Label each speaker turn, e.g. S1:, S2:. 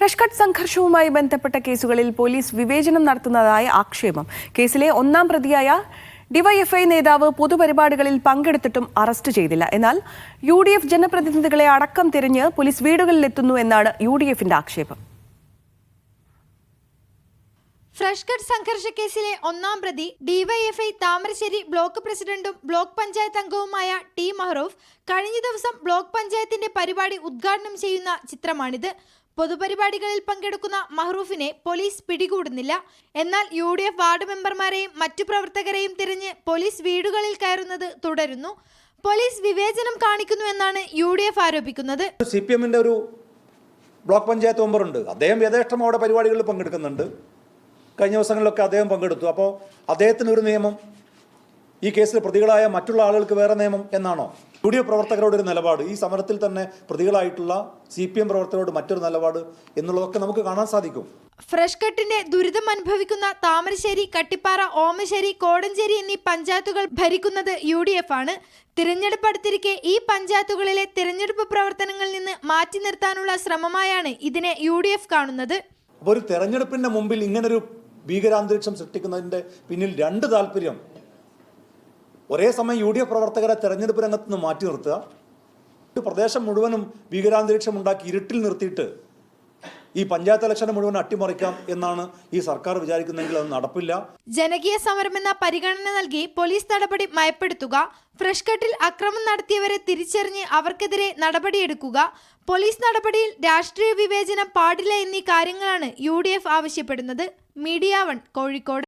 S1: Fresh cut സംഘർഷവുമായി ബന്ധപ്പെട്ട കേസുകളിൽ police വിവേചനം നടത്തുന്നതായി ആക്ഷേപം. കേസിലെ ഒന്നാം പ്രതിയായ ഡിവൈഎഫ്ഐ നേതാവ് പൊതുപരിപാടികളിൽ പങ്കെടുത്തിട്ടും അറസ്റ്റ് ചെയ്തില്ല. എന്നാൽ UDF ജനപ്രതിനിധികളെ അടക്കം തിരിഞ്ഞ് പോലീസ് വീടുകളിലെത്തുന്നു എന്നാണ് UDFന്റെ ആക്ഷേപം.
S2: ഫ്രഷ് കട്ട് സംഘർഷ കേസിലെ ഒന്നാം പ്രതി ഡിവൈഎഫ്ഐ താമരശ്ശേരി ബ്ലോക്ക് പ്രസിഡന്റും ബ്ലോക്ക് പഞ്ചായത്ത് അംഗവുമായ ടി മഹറൂഫ് കഴിഞ്ഞ ദിവസം ബ്ലോക്ക് പഞ്ചായത്തിന്റെ പരിപാടി ഉദ്ഘാടനം ചെയ്യുന്ന ചിത്രമാണിത്. പൊതുപരിപാടികളിൽ പങ്കെടുക്കുന്ന മഹറൂഫിനെ പോലീസ് പിടികൂടുന്നില്ല. എന്നാൽ UDF വാർഡ് മെമ്പർമാരെയും മറ്റു പ്രവർത്തകരെയും തിരഞ്ഞ് പോലീസ് വീടുകളിൽ കയറുന്നത് തുടരുന്നു. പോലീസ് വിവേചനം കാണിക്കുന്നു എന്നാണ് UDF ആരോപിക്കുന്നത്.
S3: CPMന്റെ ഒരു ബ്ലോക്ക് പഞ്ചായത്ത് മെമ്പറുണ്ട്. അദ്ദേഹം യഥേഷ്ടം അവിടെ പരിപാടികളിൽ പങ്കെടുക്കുന്നുണ്ട്. കഴിഞ്ഞ ദിവസങ്ങളിലൊക്കെ അദ്ദേഹം പങ്കെടുത്തു. അപ്പോൾ അദ്ദേഹത്തിന് ഒരു നിയമം, ഈ കേസിൽ പ്രതികളായ മറ്റുള്ള ആളുകൾക്ക് വേറെ നിയമം എന്നാണോ? UDF പ്രവർത്തകരോടൊരു നിലപാട്, ഈ സമരത്തിൽ തന്നെ പ്രതികളായിട്ടുള്ള CPM പ്രവർത്തകരോട് മറ്റൊരു നിലപാട് എന്നുള്ളതൊക്കെ നമുക്ക് കാണാൻ സാധിക്കും.
S2: ഫ്രഷ് കട്ടിന്റെ ദുരിതം അനുഭവിക്കുന്ന താമരശ്ശേരി, കട്ടിപ്പാറ, ഓമശ്ശേരി, കോടഞ്ചേരി എന്നീ പഞ്ചായത്തുകൾ ഭരിക്കുന്നത് UDF ആണ്. തിരഞ്ഞെടുപ്പ് അടുത്തിരിക്കെ ഈ പഞ്ചായത്തുകളിലെ തിരഞ്ഞെടുപ്പ് പ്രവർത്തനങ്ങളിൽ നിന്ന് മാറ്റി നിർത്താനുള്ള ശ്രമമായാണ് ഇതിനെ UDF കാണുന്നത്.
S3: അപ്പോൾ ഒരു തെരഞ്ഞെടുപ്പിന്റെ മുമ്പിൽ ഇങ്ങനൊരു ഭീകരാന്തരീക്ഷം സൃഷ്ടിക്കുന്നതിന്റെ പിന്നിൽ രണ്ട് താല്പര്യം. ഒരേ സമയം UDF പ്രവർത്തകരെ തെരഞ്ഞെടുപ്പ് രംഗത്ത് നിന്ന് മാറ്റി നിർത്തുക, ഒരു പ്രദേശം മുഴുവനും ഭീകരാന്തരീക്ഷം ഉണ്ടാക്കി ഇരുട്ടിൽ നിർത്തിയിട്ട് ഈ പഞ്ചായത്ത് ഇലക്ഷനെ മുഴുവൻ അട്ടിമറിക്കാം എന്നാണ് ഈ സർക്കാർ വിചാരിക്കുന്നതെങ്കിൽ അത് നടപ്പില്ല.
S2: ജനകീയ സമരമെന്ന പരിഗണന നൽകി പോലീസ് നടപടി മയപ്പെടുത്തുക, ഫ്രഷ് കട്ടിൽ അക്രമം നടത്തിയവരെ തിരിച്ചറിഞ്ഞ് അവർക്കെതിരെ നടപടിയെടുക്കുക, പോലീസ് നടപടിയിൽ രാഷ്ട്രീയ വിവേചനം പാടില്ല എന്നീ കാര്യങ്ങളാണ് UDF ആവശ്യപ്പെടുന്നത്. മീഡിയ 1 കോഴിക്കോട്.